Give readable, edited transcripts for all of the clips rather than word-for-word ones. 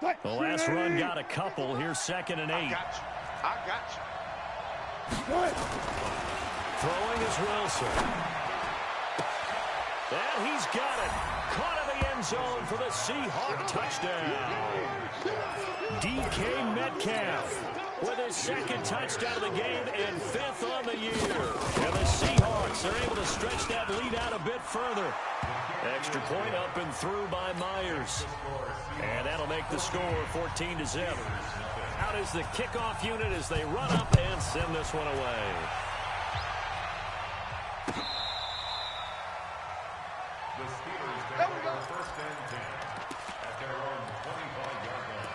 The last run got a couple. Here's 2nd and 8. I got you. Throwing is Wilson. And he's got it. Caught in the end zone for the Seahawk touchdown. DK Metcalf with his 2nd touchdown of the game and 5th on the year. And the Seahawks are able to stretch that lead out a bit further. Extra point up and through by Myers. And that'll make the score 14-0. Out is the kickoff unit as they run up and send this one away. The Steelers take over 1st and 10 at their own 25-yard line.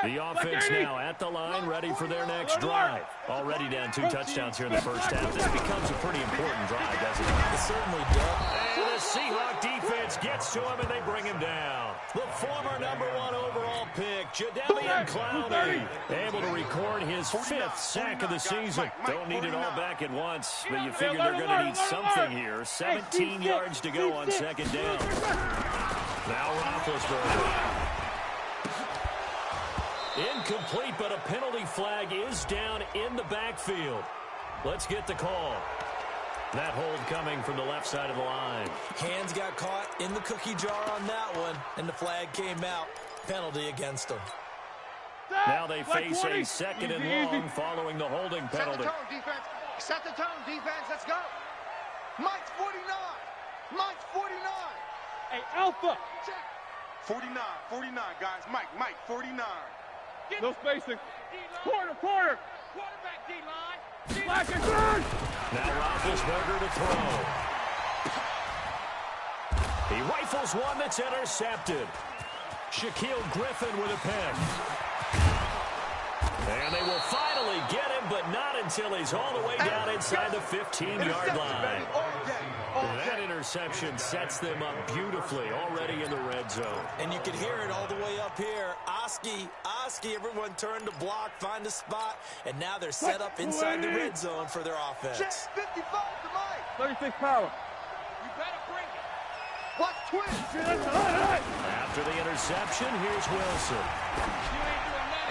The offense now at the line, ready for their next drive. Already down 2 touchdowns here in the first half. This becomes a pretty important drive, doesn't it? It certainly does. And the Seahawk defense gets to him, and they bring him down. The former #1 overall pick, Jadeveon Clowney, able to record his 5th sack of the season. Don't need it all back at once, but you figure they're going to need something here. 17 yards to go on 2nd down. Now Roethlisberger. Incomplete, but a penalty flag is down in the backfield. Let's get the call. That hold coming from the left side of the line. Hands got caught in the cookie jar on that one, and the flag came out. Penalty against them. Now they face a 2nd and long following the holding penalty. Set the tone, defense. Set the tone, defense. Let's go. Mike's 49. Mike's 49. Hey, Alpha. Check. 49, guys. Mike, 49. No spacing. Quarter. Quarterback D-line. Black and burn. Now Roethlisberger to throw. He rifles one that's intercepted. Shaquille Griffin with a pick. And they will finally get him, but not until he's all the way down inside the 15-yard line. That interception sets them up beautifully already in the red zone. And you can hear it all the way up here. Oski, everyone turned to block, find a spot, and now they're set up inside the red zone for their offense. Check 55 to Mike. 36 power. You better bring it. Watch twist. After the interception, here's Wilson.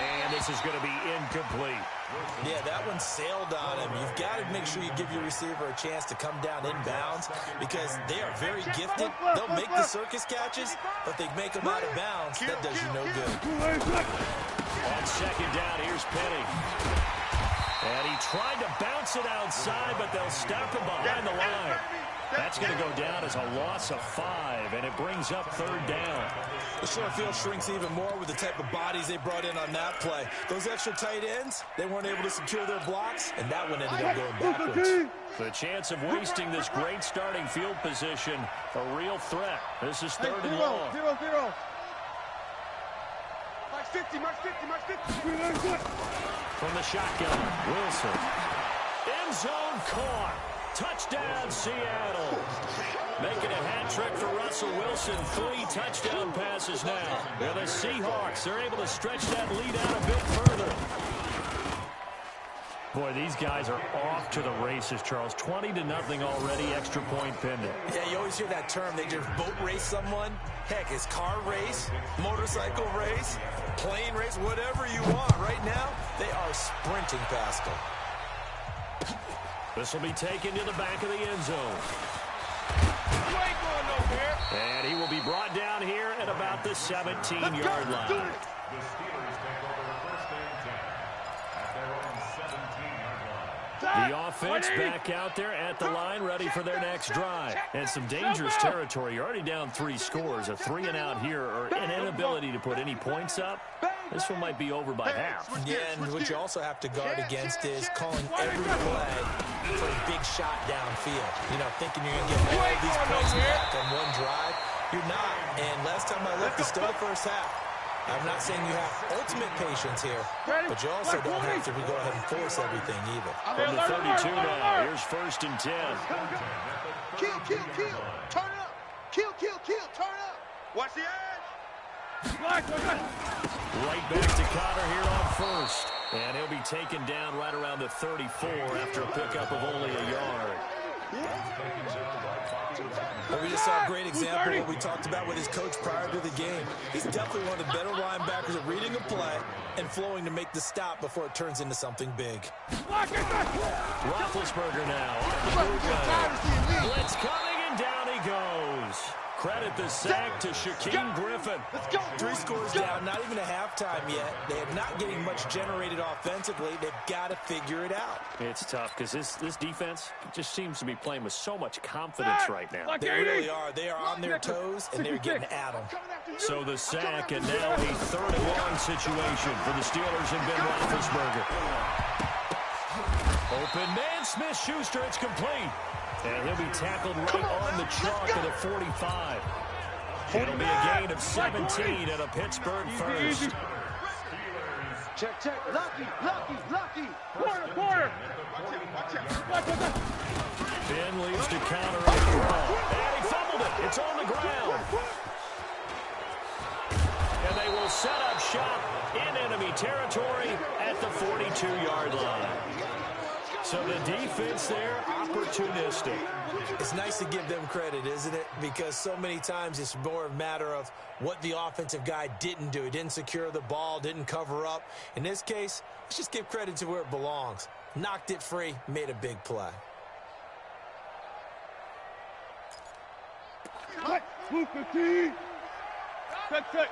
And this is going to be incomplete. Yeah, that one sailed on him. You've got to make sure you give your receiver a chance to come down inbounds because they are very gifted. They'll make the circus catches, but they make them out of bounds. That does you no good. On 2nd down, here's Penny. And he tried to bounce it outside, but they'll stop him behind the line. That's going to go down as a loss of 5, and it brings up 3rd down. The short field shrinks even more with the type of bodies they brought in on that play. Those extra tight ends, they weren't able to secure their blocks, and that one ended up going backwards. The chance of wasting this great starting field position, a real threat. This is 3rd and long. 0-0. Mike's 50. From the shotgun, Wilson. End zone caught. Touchdown, Seattle. Making a hat trick for Russell Wilson. 3 touchdown passes now. And the Seahawks are able to stretch that lead out a bit further. Boy, these guys are off to the races, Charles. 20-0 already, extra point pending. Yeah, you always hear that term. They just boat race someone. Heck, it's car race, motorcycle race, plane race, whatever you want. Right now, they are sprinting past them. This will be taken to the back of the end zone. You ain't going nowhere. And he will be brought down here at about the 17-yard line. The Steelers take over 1st and 10 at their own 17-yard line. The offense back out there at the line, ready for their next drive. And some dangerous territory. You're already down 3 scores. A 3-and-out here, or an inability to put any points up. This one might be over by half. Yeah, and what you also have to guard against is calling every play for a big shot downfield. You know, thinking you're going to get all these points back on one drive. You're not. And last time I looked, it's still the first half. I'm not saying you have ultimate patience here, but you also don't have to go ahead and force everything either. From the 32 now, here's 1st and 10. Kill. Turn it up. Kill. Turn it up. Watch the edge. Right back to Connor here on 1st. And he'll be taken down right around the 34 after a pickup of only a yard. But we just saw a great example of what we talked about with his coach prior to the game. He's definitely one of the better linebackers at reading a play and flowing to make the stop before it turns into something big. Roethlisberger now. Blitz coming, and down he goes. Credit the sack to Shaquem Griffin. 3 scores down, not even a halftime yet. They are not getting much generated offensively. They've got to figure it out. It's tough because this defense just seems to be playing with so much confidence right now. They really are. They are on their toes, and they're getting at them. So the sack, and now a 3rd and long situation for the Steelers and Ben Roethlisberger. Open man, Smith-Schuster, it's complete. And he'll be tackled right on the chalk of the 45. It'll be a gain of 17 and a Pittsburgh first. Check. Lucky. Corner. Ben leads to counter a draw. And he fumbled it. It's on the ground. And they will set up shop in enemy territory at the 42-yard line. So the defense there, opportunistic. It's nice to give them credit, isn't it? Because so many times it's more a matter of what the offensive guy didn't do. He didn't secure the ball, didn't cover up. In this case, let's just give credit to where it belongs. Knocked it free, made a big play. Move 15. Check.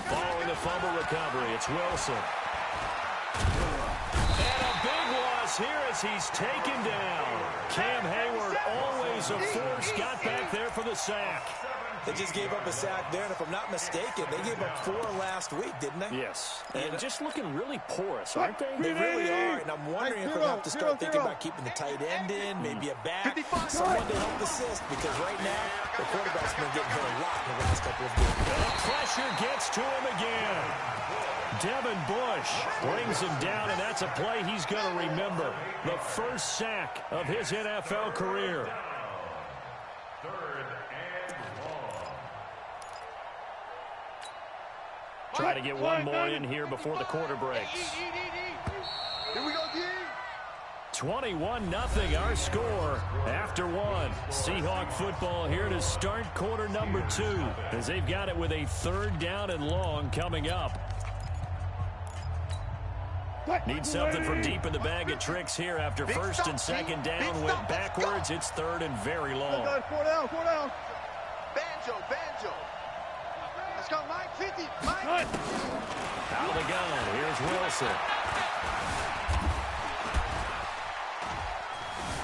Following the fumble recovery, it's Wilson. And a big loss here as he's taken down. Cam Hayward, always a force, got back there for the sack. They just gave up a sack there, and if I'm not mistaken, they gave up 4 last week, didn't they? Yes. And just looking really porous, aren't they? They really are, and I'm wondering if they'll have to start thinking about keeping the tight end in, maybe a back, someone to help assist, because right now, the quarterback's been getting hit a lot in the last couple of games. And the pressure gets to him again. Devin Bush brings him down, and that's a play he's going to remember. The first sack of his NFL career. Try to get one more in here before the quarter breaks. Here we go, D. 21-0 our score after 1. Seahawk football here to start quarter number 2 as they've got it with a 3rd down and long coming up. Need something from deep in the bag of tricks here after 1st and 2nd down went backwards. It's 3rd and very long. 4 down. Banjo. Let's go, Mike. 50. Mike. Out of the gun. Here's Wilson.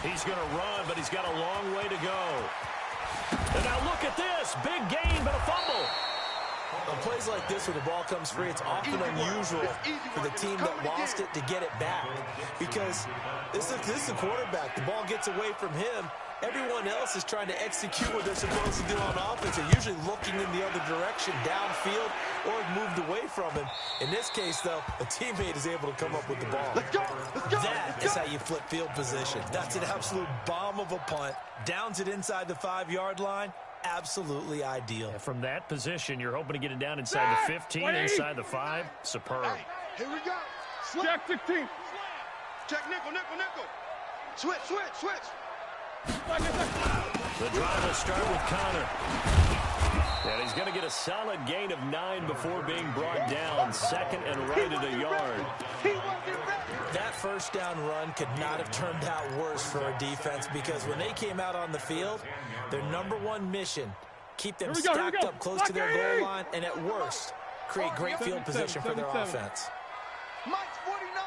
He's going to run, but he's got a long way to go. And now look at this. Big gain, but a fumble. On plays like this where the ball comes free, it's often unusual for the team that lost it to get it back. Because this is the quarterback. The ball gets away from him. Everyone else is trying to execute what they're supposed to do on offense. They're usually looking in the other direction, downfield, or moved away from him. In this case, though, a teammate is able to come up with the ball. Let's go. That is how you flip field position. That's an absolute bomb of a punt. Downs it inside the 5-yard line. Absolutely ideal. From that position, you're hoping to get it down inside the 15, inside the 5. Superb. Hey, here we go. Check 16. Check nickel. Switch. The drive will start with Connor. And he's going to get a solid gain of 9 before being brought down. 2nd and right at a yard. That first down run could not have turned out worse for our defense, because when they came out on the field, their number-1 mission, keep them stacked up close to their goal line, and at worst, create great field position for their offense. Mike's 49.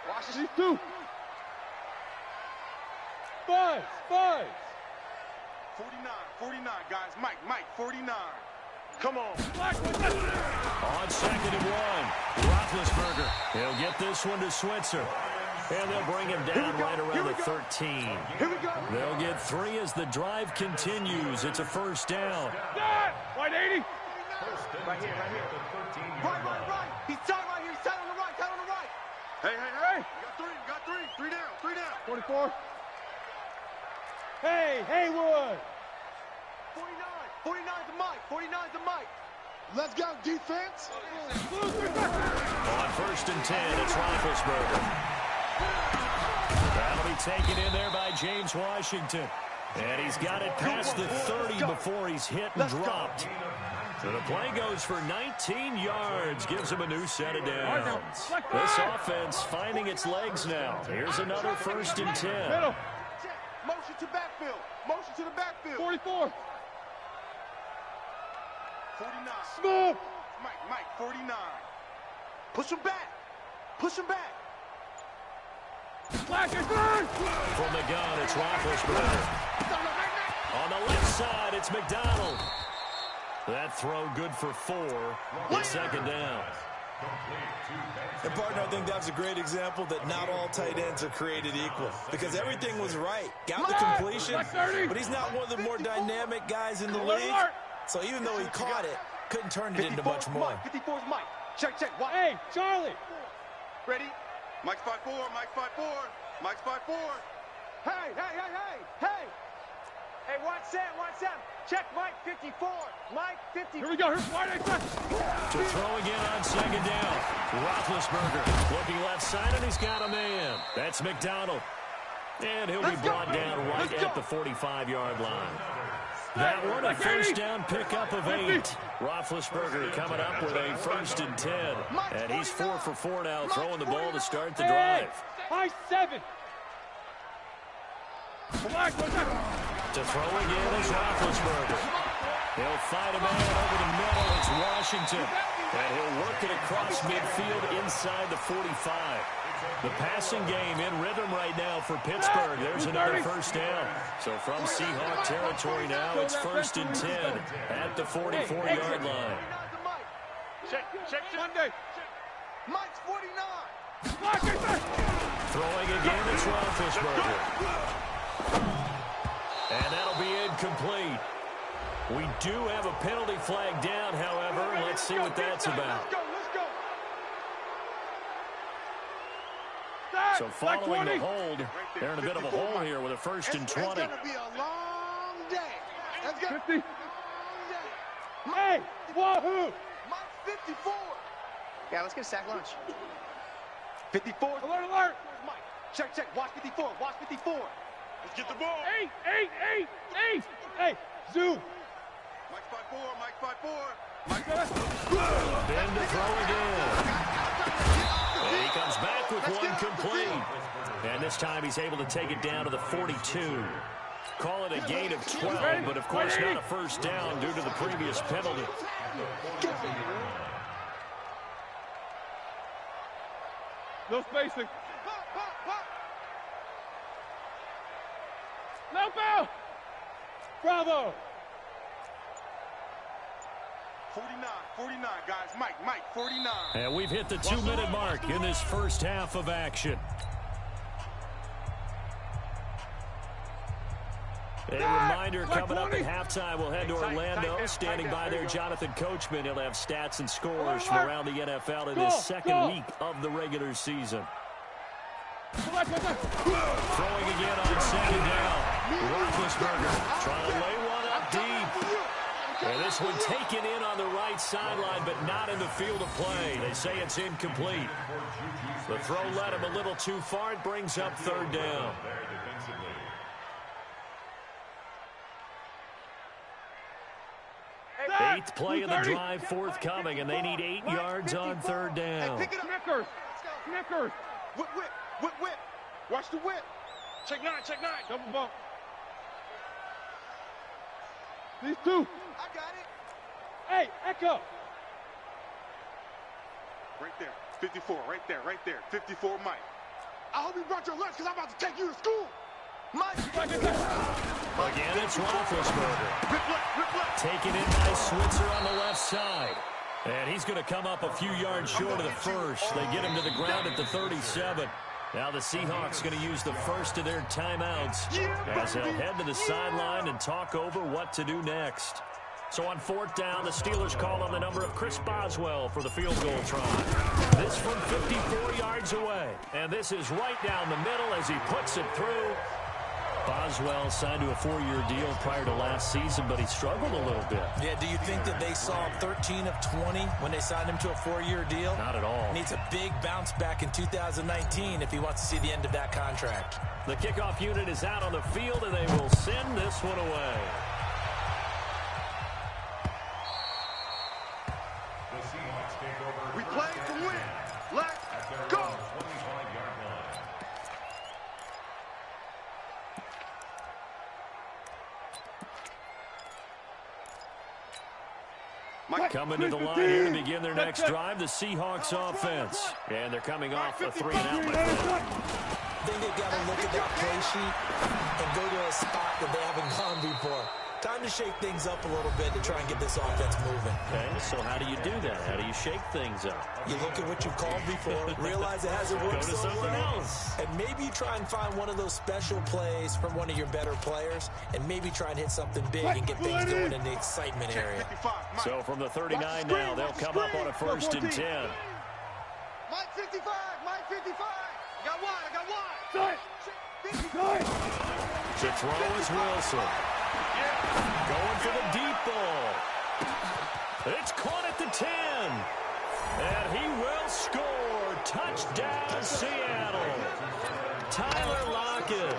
Watch this. 2. 5. 49, guys. Mike, 49. Come on. On 2nd and 1, Roethlisberger. He'll get this one to Switzer. And they'll bring him down right around the 13. Here we go. They'll get 3 as the drive continues. It's a 1st down. Wide 80. Right here. Right. He's tied right here. He's tied on the right. Hey. You got 3. 3 down. 44. Hey, Haywood. 49. 49's a Mike. 49's a Mike. Let's go, defense. On 1st and 10, it's Roethlisberger. That'll be taken in there by James Washington. And he's got it past the 30 before he's hit and dropped. So the play goes for 19 yards, gives him a new set of downs. This offense finding its legs now. Here's another 1st and 10. Motion to backfield. Motion to the backfield. 44. 49. Smooth. Mike, 49. Push him back. Push him back. Black is good. From the gun, it's Roethlisberger. On the left side, it's McDonald. That throw good for 4. It's 2nd down. And, partner, I think that was a great example that not all tight ends are created equal. Because everything was right. Got the completion, but he's not one of the more dynamic guys in the league. So even though he caught it, couldn't turn it into much more. 54's Mike. Check. Watch. Hey, Charlie. Ready? Mike's 5'4". Mike's 5'4". Mike's 5'4". Hey. Hey, watch that. Check Mike 54. Mike 54. Here we go. Here's wide open. To throw again on 2nd down. Roethlisberger looking left side, and he's got a man. That's McDonald. And he'll be brought down right at the 45-yard line. That one, a 1st down pickup of 8. Roethlisberger coming up with a 1st and 10. And he's 4 for 4 now, throwing the ball to start the drive. High 7. To throw again is Roethlisberger. He'll fight a man over the middle. It's Washington. And he'll work it across midfield inside the 45. The passing game in rhythm right now for Pittsburgh. There's another 1st down. So from Seahawk territory now, it's 1st and 10 at the 44-yard line. Check Monday. Mike's 49. Throwing again, it's Roethlisberger. And that'll be incomplete. We do have a penalty flag down, however. Let's see what that's about. Let's go. So following the hold, they're in a bit of a hole here with a 1st and 20. It's going to be a long day. Let's go. 50. Hey, wahoo. Mike's 54. Yeah, let's get a sack lunch. 54. Alert. Where's Mike? Check. Watch 54. Watch 54. Let's get the ball. 8. Hey, zoom. Mike's 5'4". Mike's 5'4". Mike's Then to throw again. And he comes back with one complete. And this time he's able to take it down to the 42. Call it a gain of 12, but of course not a 1st down due to the previous penalty. No spacing. No foul. Bravo. 49, guys. Mike, 49. And we've hit the 2-minute mark in this 1st half of action. A reminder, coming up at halftime, we'll head to Orlando. Standing by there, Jonathan Coachman. He'll have stats and scores from around the NFL in his 2nd week of the regular season. Throwing again on 2nd down. Roethlisberger trying to lay one up deep. And this one taken in on the right sideline, but not in the field of play. They say it's incomplete. The throw led him a little too far. It brings up 3rd down. Eighth play of the drive forthcoming, and they need 8 yards on 3rd down. Hey, pick it up. Snickers. Whip. Watch the whip. Check 9. Double bump. These 2. I got it. Hey, Echo. Right there. 54. Right there. 54, Mike. I hope you brought your lunch because I'm about to take you to school. Mike. Again, it's Roethlisberger. Rip left. Taken in by Switzer on the left side. And he's going to come up a few yards short of the 1st. They get him to the ground at the 37. Now the Seahawks going to use the 1st of their timeouts as they'll head to the sideline and talk over what to do next. So on 4th down, the Steelers call on the number of Chris Boswell for the field goal try. This from 54 yards away. And this is right down the middle as he puts it through. Boswell signed to a 4-year deal prior to last season, but he struggled a little bit. Yeah, do you think that they saw 13 of 20 when they signed him to a 4-year deal? Not at all. Needs a big bounce back in 2019 if he wants to see the end of that contract. The kickoff unit is out on the field, and they will send this one away. The Seahawks take over. We first play and to 10 win. Let's at their go. own 25-yard line. Coming to the line here to begin their next drive, the Seahawks offense. And they're coming off a 3-and-out. I think they've got to look at that play sheet and go to a spot that they haven't gone before. Time to shake things up a little bit to try and get this offense moving. Okay, so how do you do that? How do you shake things up? You look at what you've called before, realize it hasn't worked Go to so something well, else. and maybe try and find one of those special plays from one of your better players, and maybe try and hit something big and get things going in the excitement area. So from the 39 now, they'll come up on a 1st and 10. Mike 55, Mike 55. I got one. To throw is Wilson. Going for the deep ball. It's caught at the 10. And he will score. Touchdown, Seattle. Tyler Lockett,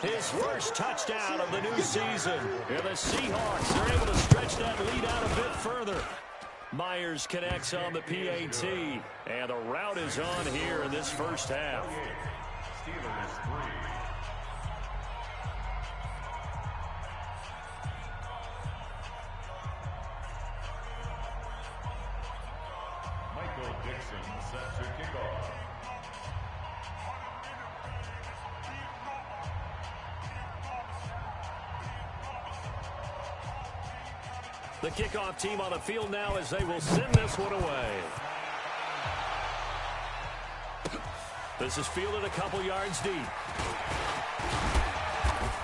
his first touchdown of the new season. And the Seahawks are able to stretch that lead out a bit further. Myers connects on the PAT. And the route is on here in this first half. Steelers 3. Michael Dixon set to kick off. The kickoff team on the field now as they will send this one away. This is fielded a couple yards deep.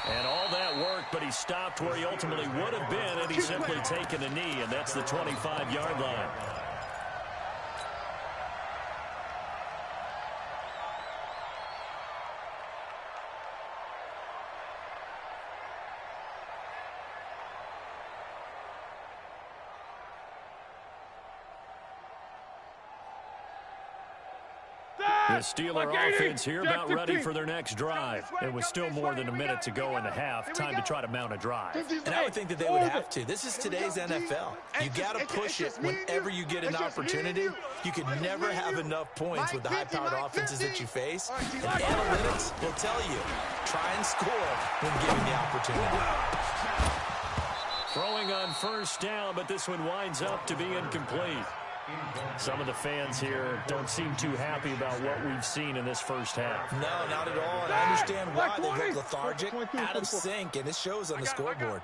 And all that work, but he stopped where he ultimately would have been had he simply taken a knee, and that's the 25-yard line. The Steeler offense here about ready for their next drive. It was still more than a minute to go in the half. Time to try to mount a drive. And I would think that they would have to. This is today's NFL. You got to push it whenever you get an opportunity. You can never have enough points with the high-powered offenses that you face. And analytics will tell you, try and score when given the opportunity. Throwing on 1st down, but this one winds up to be incomplete. Some of the fans here don't seem too happy about what we've seen in this first half. No, not at all. And I understand why. They look lethargic, out of sync, and it shows on the scoreboard.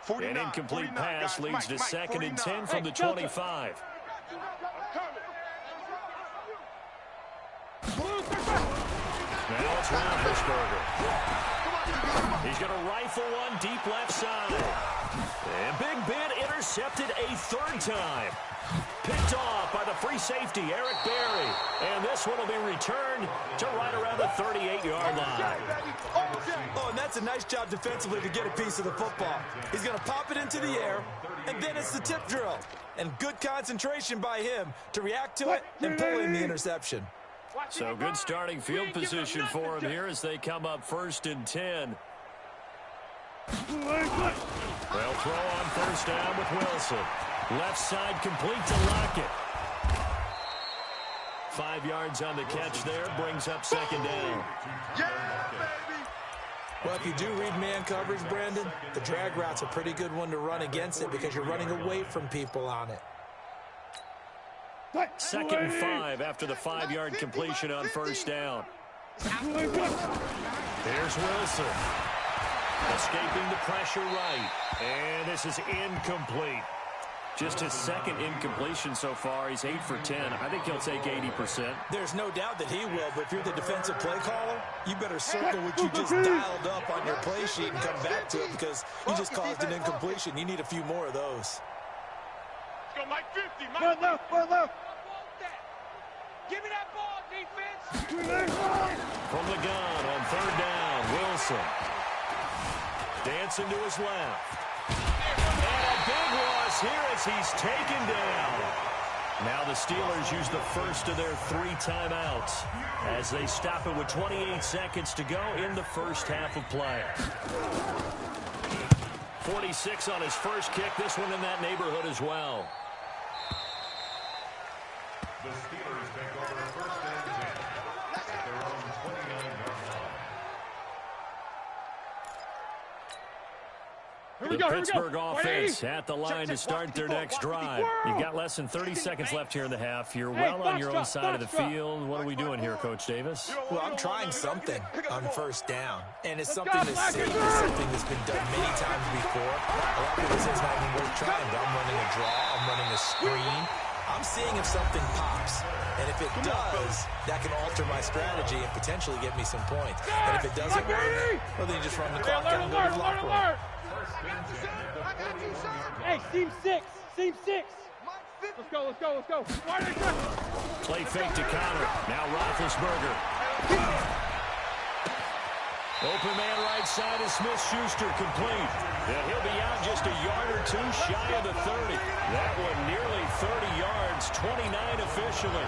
An incomplete pass leads to 2nd and 10 from the 25. Now it's Roethlisberger. He's going to rifle one deep left side. And Big Ben intercepted a 3rd time. Picked off by the free safety, Eric Berry. And this one will be returned to right around the 38-yard line. Oh, and that's a nice job defensively to get a piece of the football. He's going to pop it into the air, and then it's the tip drill. And good concentration by him to react to it and pull in the interception. So good starting field position for him here as they come up 1st and 10. They'll throw on 1st down with Wilson. Left side complete to Lockett. 5 yards on the catch there. Brings up 2nd down. Well, if you do read man coverage, Brandon, the drag route's a pretty good one to run against it because you're running away from people on it. 2nd and 5 after the 5-yard completion on 1st down. Here's Wilson. Escaping the pressure right. And this is incomplete. Just his 2nd incompletion so far. He's 8 for 10. I think he'll take 80%. There's no doubt that he will, but if you're the defensive play caller, you better circle what you just dialed up on your play sheet and come back to it because you just caused an incompletion. You need a few more of those. Let's go, Mike 50. Mike left, left. Give me that ball, defense. From the gun on 3rd down, Wilson. Dancing to his left. And a big loss here as he's taken down. Now the Steelers use the first of their 3 timeouts as they stop it with 28 seconds to go in the first half of play. 46 on his first kick. This one in that neighborhood as well. The Steelers take over first and 10 at their own 29-yard line. The Pittsburgh offense at the line to start their next drive. You've got less than 30 seconds left here in the half. You're well on your own side of the field. What are we doing here, Coach Davis? Well, I'm trying something on first down, and it's something that's safe. It's something that's been done many times before. A lot of people say it's not even worth trying, but I'm running a draw. I'm running a screen. I'm seeing if something pops, and if it does, that can alter my strategy and potentially get me some points. And if it doesn't work, well, then you just run the clock out and go to the locker room. Hey, team 6. Team 6. Let's go, let's go, let's go. Play fake to Connor. Now Roethlisberger. Open man right side is Smith-Schuster complete. And he'll be out just a yard or 2 shy of the 30. That one nearly 30 yards, 29 officially.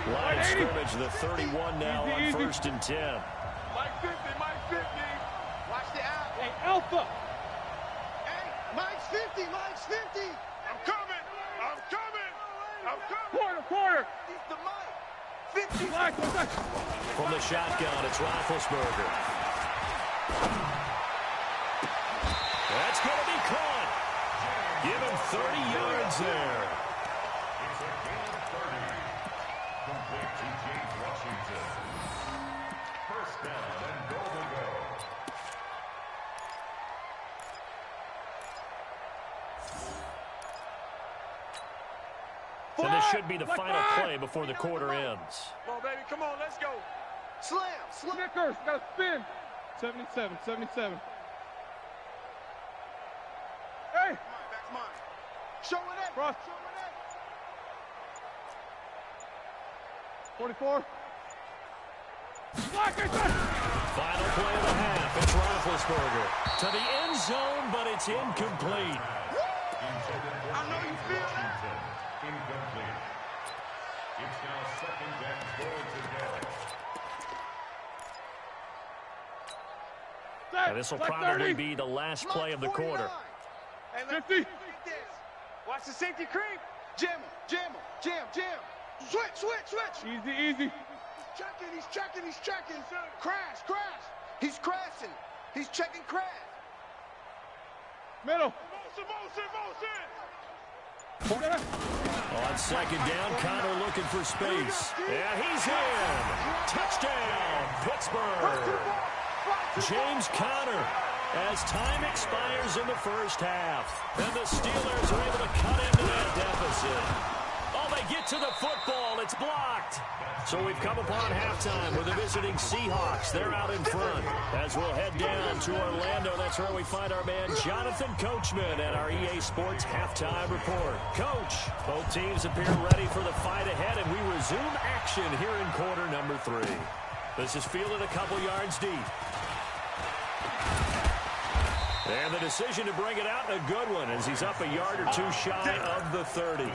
Line of scrimmage, the 31 now on first and 10. Mike 50, Mike 50. Watch the out. Hey, Alpha. Hey, Mike's 50, Mike's 50. I'm coming. I'm coming. I'm coming. Quarter. He's the Mike. 50. From the shotgun, it's Roethlisberger. That's going to be caught. Give him 30 yards there. It's a gain of 30. Complete to James Washington. First down and goal to go. And this should be the final play before the quarter ends. Come on, baby. Come on, let's go. Slam. Snickers, got to spin. 77. Hey. Back to mine. Show it up. Cross. 44. Final play of the half. It's Roethlisberger to the end zone, but it's incomplete. I know you feel that. Incomplete. It's now second and goal to go. And this will probably be the last play of the quarter. Hey, 50. Watch the safety creep. Jam. Switch. Easy. He's checking. Crash. He's crashing. He's checking crash. Middle. Motion. On second down, Connor looking for space. Yeah, he's in. Touchdown, Pittsburgh. James Conner as time expires in the first half. And the Steelers are able to cut into that deficit. Oh, they get to the football. It's blocked. So we've come upon halftime with the visiting Seahawks. They're out in front. As we'll head down to Orlando, that's where we find our man Jonathan Coachman at our EA Sports Halftime Report. Coach, both teams appear ready for the fight ahead, and we resume action here in quarter number 3. This is fielded a couple yards deep. And the decision to bring it out, a good one, as he's up a yard or 2 shy of the 30.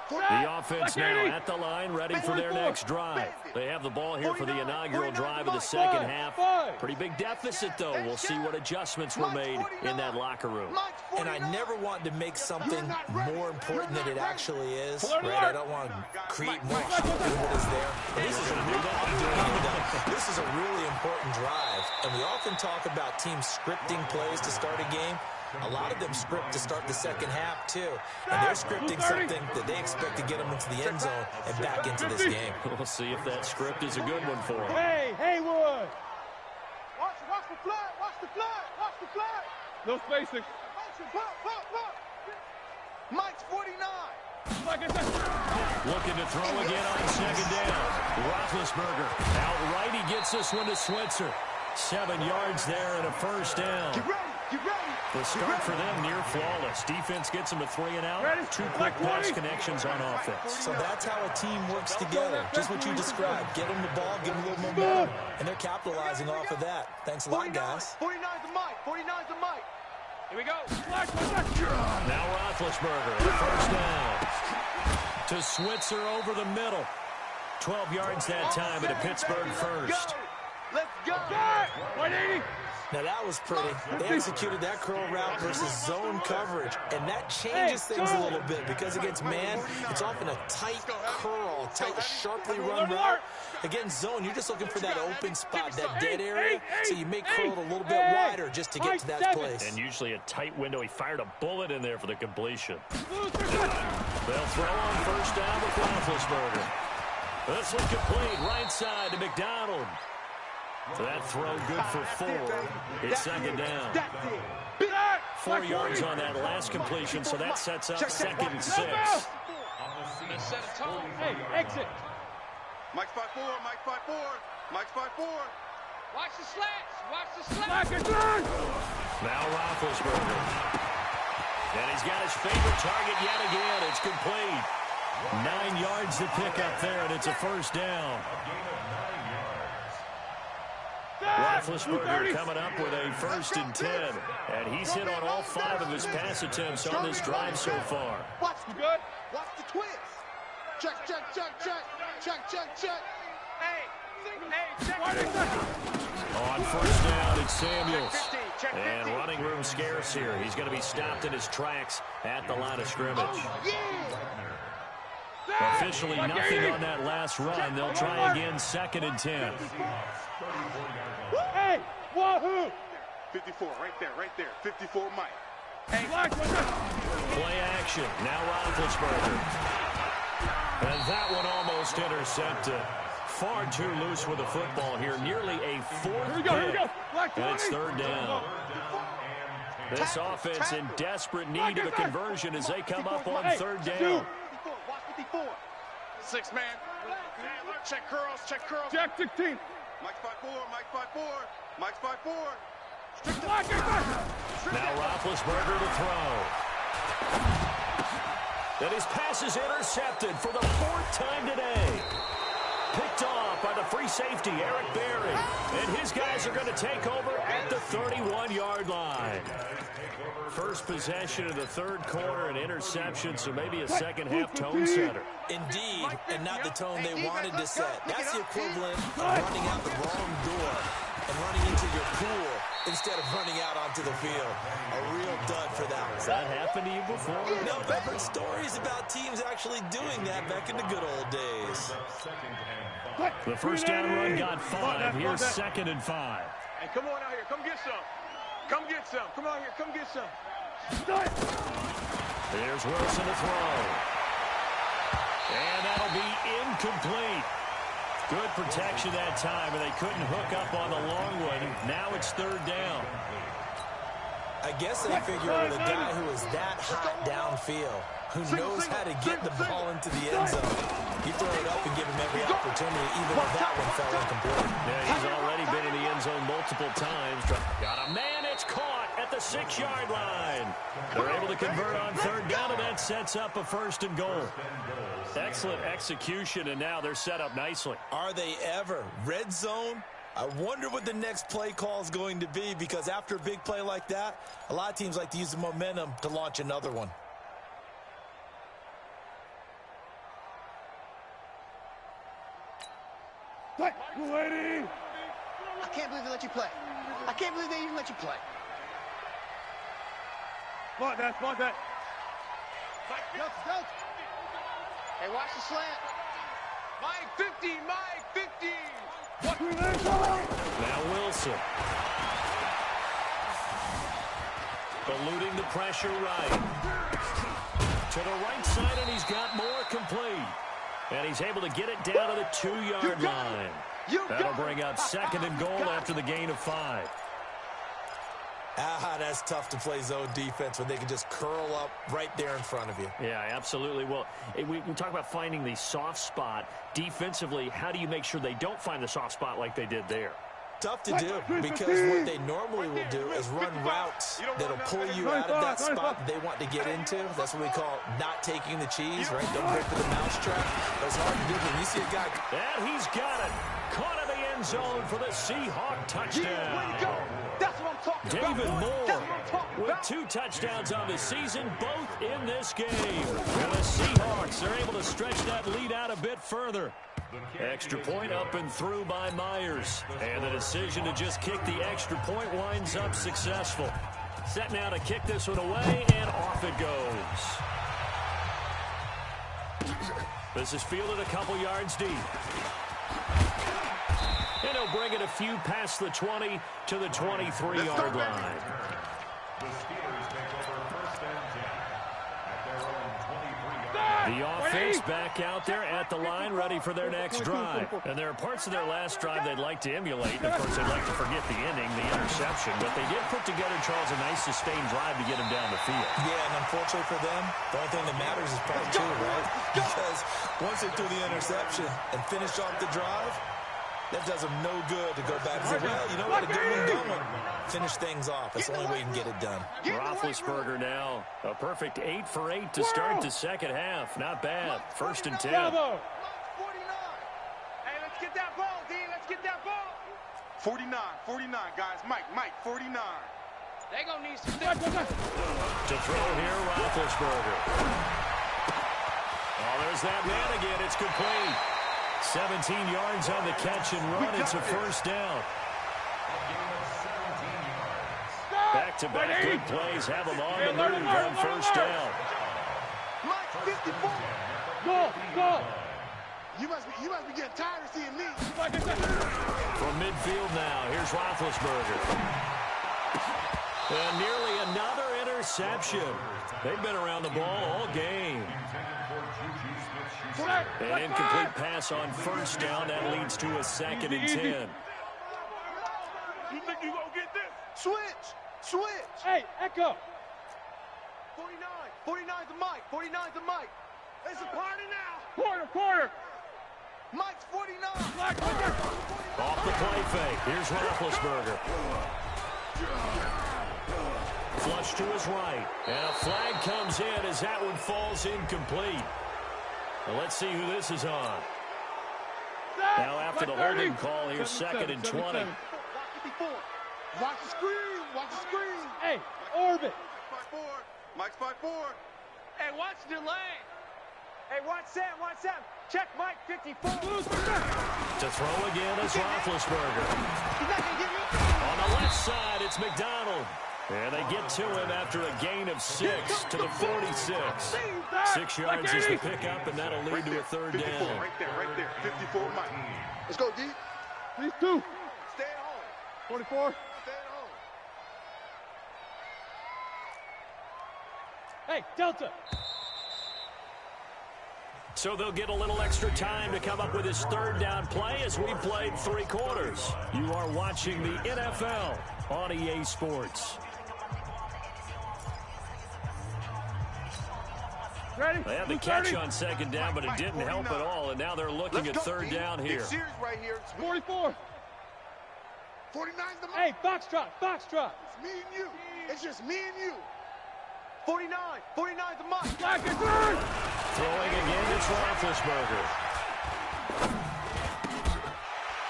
The offense now at the line, ready for their next drive. They have the ball here for the inaugural drive of the second half. Pretty big deficit, though. We'll see what adjustments were made in that locker room. And I never want to make something more important than it actually is. Right? I don't want to create more hype than what is there. This is a really important drive. And we often talk about teams scripting plays to start a game. A lot of them script to start the second half, too. And they're scripting something that they expect to get them into the end zone and back into this game. We'll see if that script is a good one for them. Hey, Haywood. Watch the flag. No spacing. Mike's 49. Looking to throw again on second down. Roethlisberger outright. He gets this one to Switzer. 7 yards there and a first down. Get ready, get ready. The start for them near flawless. Defense gets them a 3 and out. 2 quick pass connections on offense. So that's how a team works together. Just what you described. Get them the ball, give them a little momentum, and they're capitalizing off of that. Thanks a lot, guys. 49's a Mike. 49's a Mike. Here we go. Now Roethlisberger, a first down. To Switzer over the middle. 12 yards that time at a Pittsburgh first. Let's go. 180. Now that was pretty. They executed that curl route versus zone coverage, and that changes things a little bit because against man, it's often a tight curl, tight, sharply run route. Against zone, you're just looking for that open spot, that dead area, so you make curl a little bit wider just to get to that place. And usually a tight window. He fired a bullet in there for the completion. They'll throw on first down with Roethlisberger. This one complete, right side to McDonald. So that throw good for 4. It's second down. 4 yards on that last completion, so that sets up 2nd and 6. Hey, exit. Mike's 5-4, Mike's 5-4, Mike's 5-4. Watch the slats, watch the slats. Now Roethlisberger. And he's got his favorite target yet again. It's complete. 9 yards to pick up there, and it's a first down. Roethlisberger coming up with a 1st and 10. And he's hit on all 5 of his pass attempts on this drive so far. Watch the good. Watch the twist. Check, check, check, check. Check, check, check. Hey, check. On first down, it's Samuels. And running room scarce here. He's going to be stopped in his tracks at the line of scrimmage. Officially nothing on that last run. They'll try again, 2nd and 10. Hey, wahoo! 54, right there, 54, Mike. Hey, play action. Now Roethlisberger. And that one almost intercepted. Far too loose with the football here. Nearly a 4th pick. And it's 3rd down. This offense in desperate need of a conversion as they come up on 3rd down. 54. 6 man. Check curls, check curls. Check 16. Mike's 5-4, Mike's 5-4, Mike's 5-4. Now Roethlisberger to throw. And his pass is intercepted for the 4th time today. Picked off by the free safety, Eric Berry. And his guys are going to take over at the 31-yard line. First possession of the 3rd quarter, an interception, so maybe a second-half tone setter. Indeed, and not the tone they wanted to set. That's the equivalent of running out the wrong door and running into your pool instead of running out onto the field. A real dud for that one. Has that happened to you before? No, I've heard stories about teams actually doing that back in the good old days. The first down run got 5. Here's 2nd and 5. Hey, come on out here. Come get some. Come get some. Come out here. Come get some. Here's Wilson to throw. And that'll be incomplete. Good protection that time, and they couldn't hook up on the long one. Now it's 3rd down. I guess they figure with a guy who is that hot downfield, who knows how to get the ball into the end zone, you throw it up and give him every opportunity, even if that one fell incomplete. Yeah, he's already been in the end zone multiple times. Got a man, it's caught at the 6-yard line. They're able to convert on 3rd down, and that sets up a 1st and goal. Excellent execution, and now they're set up nicely. Are they ever? Red zone? I wonder what the next play call is going to be, because after a big play like that, a lot of teams like to use the momentum to launch another one. Lady! I can't believe they let you play. I can't believe they even let you play. Smart that, smart that. Go. Hey, watch the slant. Mike 50, Mike 50. Now Wilson. Eluding the pressure right. To the right side, and he's got more complete. And he's able to get it down to the 2-yard line. That'll bring up 2nd and goal after the gain of 5. That's tough to play zone defense when they can just curl up right there in front of you. Yeah, absolutely. Well, we talk about finding the soft spot. Defensively, how do you make sure they don't find the soft spot like they did there? Tough to do because what they normally will do is run routes that'll pull you out of that spot that they want to get into. That's what we call not taking the cheese, right? Don't go for the mousetrap. That's hard to do when you see a guy. And he's got it. Caught in the end zone for the Seahawk touchdown. That's what I'm talking David about. Moore with 2 touchdowns on the season, both in this game. And the Seahawks are able to stretch that lead out a bit further. Extra point up and through by Myers. And the decision to just kick the extra point winds up successful. Set now to kick this one away, and off it goes. This is fielded a couple yards deep. And he'll bring it a few past the 20 to the 23-yard line. The Steelers take over first and 10 at their own 23-yard line. The offense back out there at the line, ready for their next drive. And there are parts of their last drive they'd like to emulate. And of course, they'd like to forget the ending, the interception. But they did put together, Charles, a nice sustained drive to get him down the field. Yeah, and unfortunately for them, the only thing that matters is part 2, right? Because once they threw the interception and finished off the drive, that does them no good to go back and say, well, you know what, a good one going. Finish things off. That's the only way you can get it done. Roethlisberger now, a perfect 8 for 8 to start the second half. Not bad. First and 10. Hey, let's get that ball, D. Let's get that ball. 49, guys. Mike, 49. They gonna need some steps. To throw here, Roethlisberger. Oh, there's that man again. It's complete. 17 yards on the catch and run. It's a first down. Back-to-back good plays have them on the move on first down. Mike, 54. Go. You must be getting tired of seeing me. From midfield now, here's Roethlisberger. And nearly another interception. They've been around the ball all game. An incomplete pass on first down. That leads to a 2nd and 10. You think you gonna get this? Switch. Hey, Echo. 49 to Mike. 49 to Mike. It's a party now. Quarter. Mike's 49. Off the play fake. Here's Roethlisberger. Flush to his right. And a flag comes in as that one falls incomplete. Well, let's see who this is on. Now after the holding call, here's 2nd and 20. Watch the screen. Hey, orbit. 5-4. Mike's 5-4. Hey, watch the lane. Hey, watch Sam. Check Mike, 54. To throw again is Roethlisberger. He's not gonna get me. On the left side, it's McDonald. And they get to him after a gain of 6 to the 46. 6 yards is the pickup, and that'll lead to a third 54, down. right there. 54, Mike. Let's go, D. These 2. Stay at home. 24. Stay at home. Hey, Delta. So they'll get a little extra time to come up with his third down play as we played 3 quarters. You are watching the NFL on EA Sports. Ready? They had the catch on 2nd down, but it didn't help at all, and now they're looking at third down here. Big series right here. 44. 49's the Hey, Foxtrot. It's me and you. It's just me and you. 49's the Mike. Throwing again, it's Roethlisberger.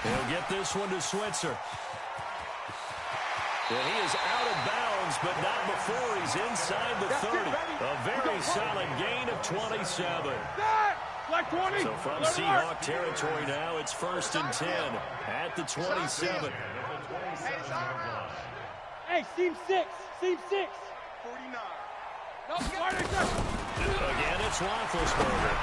He'll get this one to Switzer. And he is out of bounds, but not before he's inside the 30. A very solid gain of 27. Like 20. So from Seahawk territory now, it's 1st and 10 at the 27. Hey, seam 6. 49. Again, it's Roethlisberger.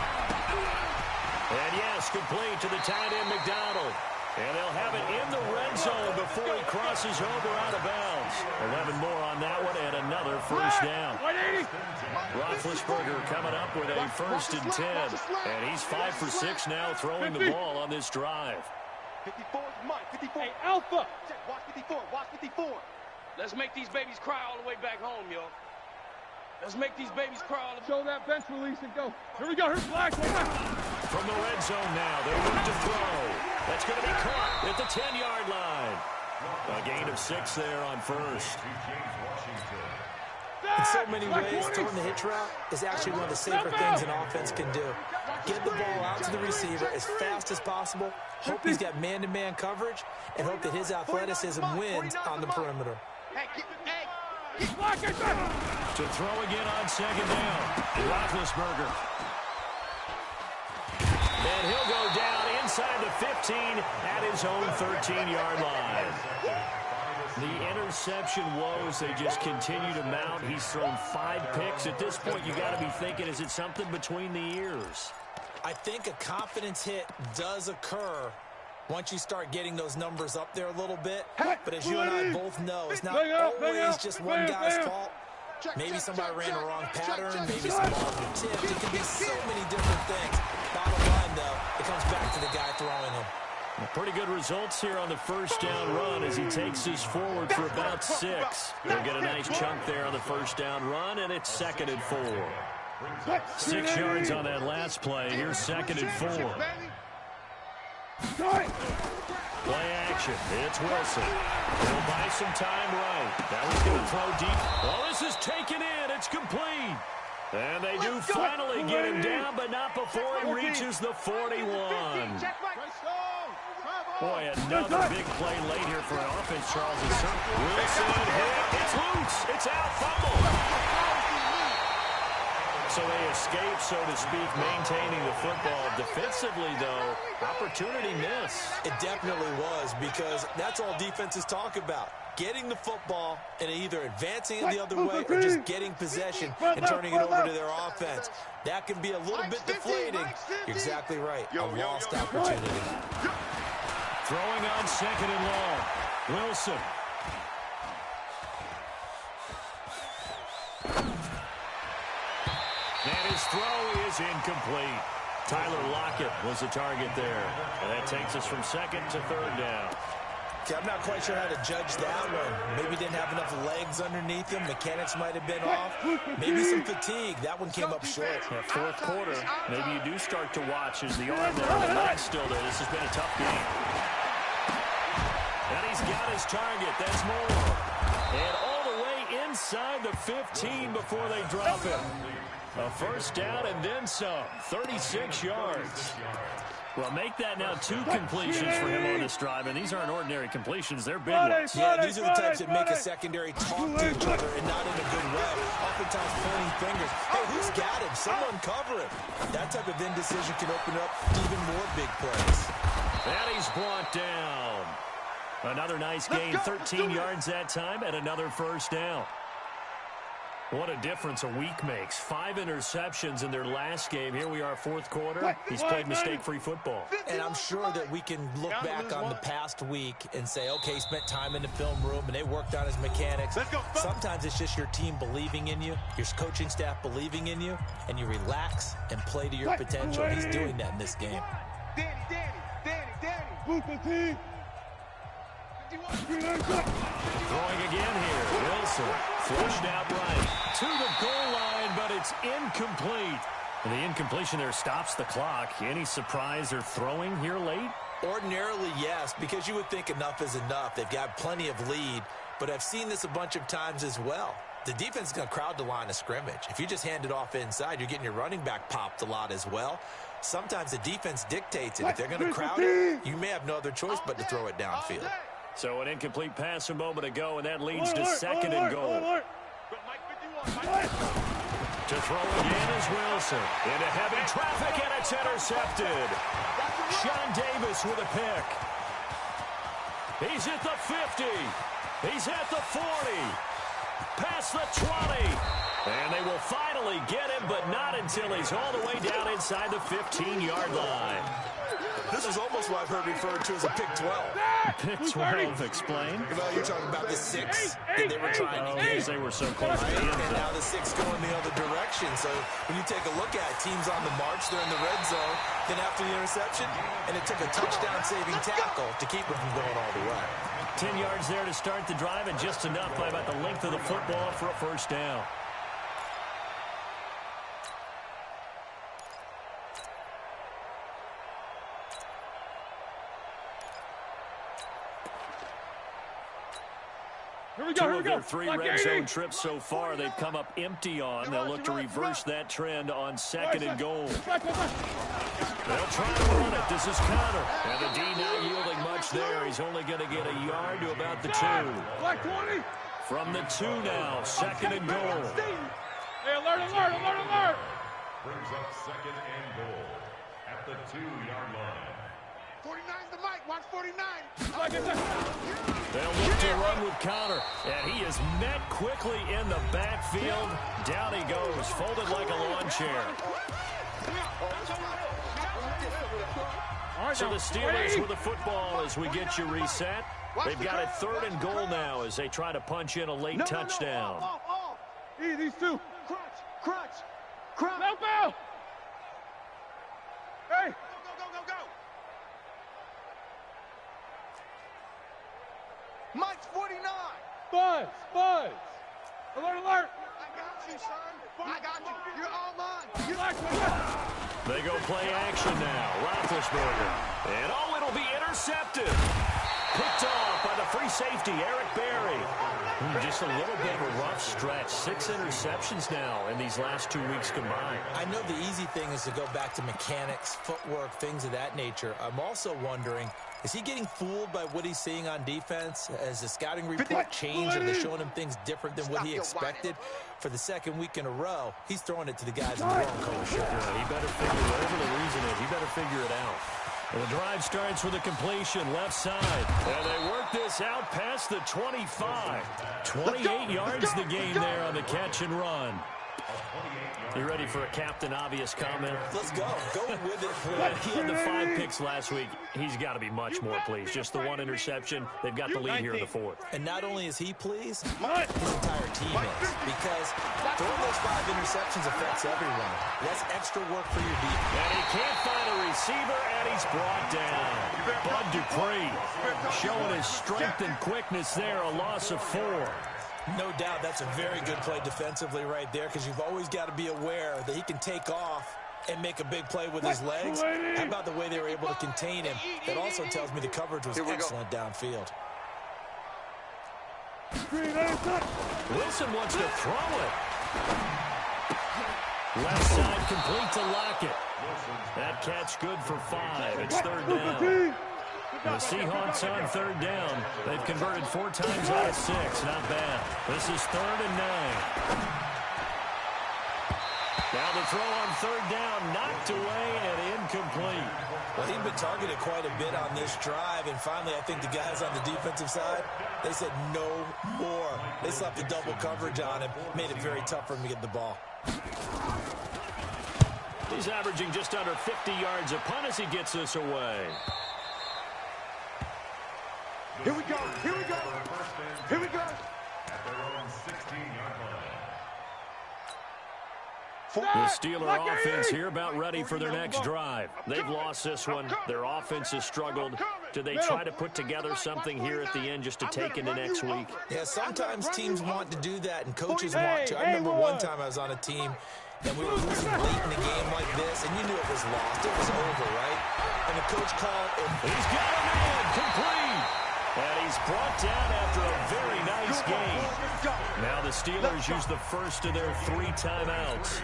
And yes, complete to the tight end McDonald. And they'll have it in the red zone before he crosses over out of bounds. 11 more on that one and another first down. 180. Roethlisberger coming up with a 1st and 10. And he's 5 for 6 now throwing the ball on this drive. 54 is Mike. 54. Hey, Alpha. Watch 54. Watch 54. Let's make these babies cry all the way back home, yo. Let's make these babies cry all the way. Show that bench release and go. Here we go. Here's flag. From the red zone now, they're ready to throw. That's going to be caught at the 10-yard line. A gain of 6 there on first. In so many ways, throwing the hitch route is actually one of the safer things an offense can do. Get the ball out to the receiver as fast as possible, hope he's got man-to-man coverage, and hope that his athleticism wins on the perimeter. To throw again on second down, Roethlisberger. And he'll go down inside the 15 at his own 13-yard line. The interception woes, they just continue to mount. He's thrown 5 picks. At this point, you got to be thinking, is it something between the ears? I think a confidence hit does occur once you start getting those numbers up there a little bit. But as you and I both know, it's not always just one guy's fault. Maybe somebody ran the wrong pattern. Maybe some balls were tipped. It can be so many different things. Bottom line, though, it comes back to the guy throwing them. Well, pretty good results here on the first down run as he takes this forward for about 6. They'll get a nice chunk there on the first down run, and it's 2nd and 4. 6 yards on that last play. Here's 2nd and 4. Play action. It's Wilson. He'll buy some time right. That was going to throw deep. Oh, this is taken in. It's complete. And they do finally get him down, but not before he reaches the 41. Boy, another big play late here for an offense, Charles. Wilson hit. It's loose. It's out. Fumble. So they escape, so to speak, maintaining the football. Defensively, though, opportunity miss. It definitely was, because that's all defenses talk about. Getting the football and either advancing it the other way or just getting possession and turning it over to their offense. That can be a little bit deflating. You're exactly right. A lost opportunity. Throwing on 2nd and long. Wilson. And his throw is incomplete. Tyler Lockett was the target there. And that takes us from 2nd to 3rd down. Okay, I'm not quite sure how to judge that one. Maybe didn't have enough legs underneath him. Mechanics might have been off. Maybe some fatigue. That one came up short. That 4th quarter, maybe you do start to watch as the arm there and the leg's still there. This has been a tough game. And he's got his target. That's more. And all the way inside the 15 before they drop him. A first down and then some. 36 yards. Well, make that now 2 completions for him on this drive, and these aren't ordinary completions. They're big ones. Yeah, these are the types that make a secondary talk to each other and not in a good way. Oftentimes pointing fingers. Hey, who's got him? Someone cover him. That type of indecision can open up even more big plays. And he's brought down. Another nice gain, 13 yards that time, and another first down. What a difference a week makes. 5 interceptions in their last game. Here we are, 4th quarter. He's played mistake-free football. And I'm sure that we can look back on the past week and say, okay, he spent time in the film room and they worked on his mechanics. Sometimes it's just your team believing in you, your coaching staff believing in you, and you relax and play to your potential. He's doing that in this game. Danny. Throwing again here. Wilson flushed out right to the goal line, but it's incomplete. And the incompletion there stops the clock. Any surprise they're throwing here late? Ordinarily, yes, because you would think enough is enough. They've got plenty of lead, but I've seen this a bunch of times as well. The defense is going to crowd the line of scrimmage. If you just hand it off inside, you're getting your running back popped a lot as well. Sometimes the defense dictates it. If they're going to crowd it, you may have no other choice but to throw it downfield. So an incomplete pass a moment ago, and that leads to 2nd and goal. To throw again is Wilson. Into heavy traffic, and it's intercepted. Sean Davis with a pick. He's at the 50. He's at the 40. Past the 20. And they will finally get him, but not until he's all the way down inside the 15-yard line. This is almost what I've heard referred to as a pick 12. Pick 12, explain. Well, you're talking about the 6 that they were trying to get. Because they were so close to the end And zone. now the 6 going the other direction. So when you take a look at it, teams on the march, they're in the red zone. Then after the interception, and it took a touchdown-saving tackle to keep them from going all the way. 10 yards there to start the drive, and just enough by about the length of the football for a first down. Two of their 3 red zone trips so far, they've come up empty on. They'll look to reverse that trend on 2nd and goal. They'll try to run it. This is Connor. And the D not yielding much there. He's only going to get a yard to about the 2. From the 2 now, 2nd and goal. Hey, alert, alert, alert, alert! Brings up 2nd and goal at the 2-yard line. 49's the mic. Watch 49. They'll look to run with Connor, and he is met quickly in the backfield. Down he goes, folded like a lawn chair. So the Steelers with the football as we get you reset. They've got it 3rd and goal now as they try to punch in a late touchdown. These two. Crunch. Help out! Hey! Go. Mike's 49. Buzz! Alert, alert! I got you, son. I got you. You're all mine. They go play action now. Roethlisberger. And it'll be intercepted. Picked off by the free safety, Eric Berry. Just a little bit of a rough stretch. 6 interceptions now in these last 2 weeks combined. I know the easy thing is to go back to mechanics, footwork, things of that nature. I'm also wondering, is he getting fooled by what he's seeing on defense? Has the scouting report changed? Are they showing him things different than what he expected? For the 2nd week in a row, he's throwing it to the guys in the wrong color shirt. Yeah, he better figure whatever the reason is. He better figure it out. And the drive starts with a completion left side. And they work this out past the 25. 28 yards the gain there on the catch and run. You ready for a Captain Obvious comment? Let's go. Go with it. He had the 5 picks last week. He's got to be much more pleased. Just the 1 interception. They've got the lead here in the 4th. And not only is he pleased, his entire team is. Because throwing those 5 interceptions affects everyone. That's extra work for your defense. And he can't find a receiver, and he's brought down. Bud Dupree showing his strength and quickness there. A loss of 4. No doubt that's a very good play defensively right there, because you've always got to be aware that he can take off and make a big play with his legs. How about the way they were able to contain him? That also tells me the coverage was excellent downfield. Wilson wants to throw it. Left side complete to Lockett. That catch good for 5. It's 3rd down. The Seahawks on 3rd down. They've converted 4 times out of 6. Not bad. This is 3rd and 9. Now the throw on 3rd down, knocked away and incomplete. Well, he'd been targeted quite a bit on this drive, and finally I think the guys on the defensive side, they said no more. They slapped the double coverage on him, made it very tough for him to get the ball. He's averaging just under 50 yards a punt as he gets this away. Here we go. At their own 16-yard line. The Steeler offense here about ready for their next drive. They've lost this one. Their offense has struggled. Do they try to put together something here at the end just to take into next week? Yeah, sometimes teams want to do that, and coaches want to. I remember one time I was on a team, and we were losing late in a game like this, and you knew it was lost. It was over, right? And the coach called, and he's got a man complete. And he's brought down after a very nice game. Now the Steelers use the first of their 3 timeouts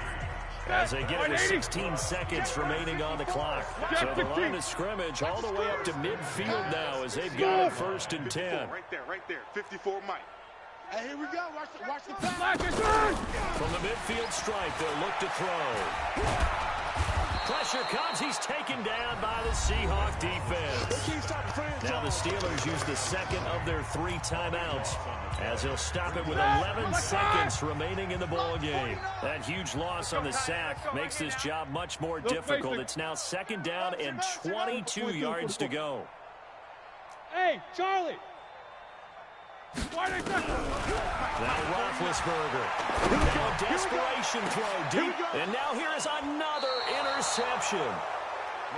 as they get it with 16 seconds remaining on the clock. So the line of scrimmage all the way up to midfield now as they've got it 1st and 10. Right there. 54 Mike. Hey, here we go. Watch the pass. From the midfield stripe, they'll look to throw. Pressure comes. He's taken down by the Seahawk defense. Now the Steelers use the 2nd of their 3 timeouts as they'll stop it with 11 seconds remaining in the ball game. That huge loss on the sack makes this job much more difficult. It's now 2nd down and 22 yards to go. Hey, Charlie. Now Roethlisberger. Now desperation throw deep. And now here is another interception.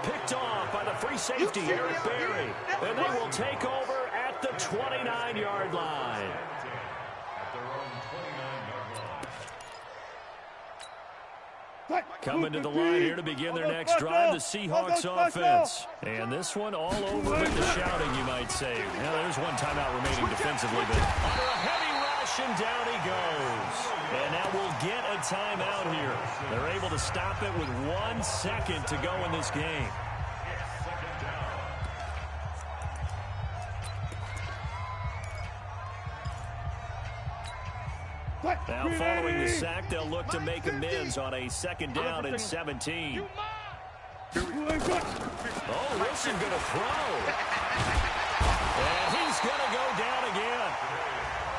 Picked off by the free safety, Eric Berry. And they will take over at the 29-yard line. Coming to the line here to begin their next drive, the Seahawks offense. And this one all over with the shouting, you might say. Now, there's one timeout remaining defensively, but under a heavy rush, and down he goes. And now we'll get a timeout here. They're able to stop it with 1 second to go in this game. Now, following the sack, they'll look to make amends on a second down and 17. Oh, Wilson going to throw. And he's going to go down again.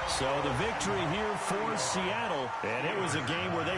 So the victory here for Seattle. And it was a game where they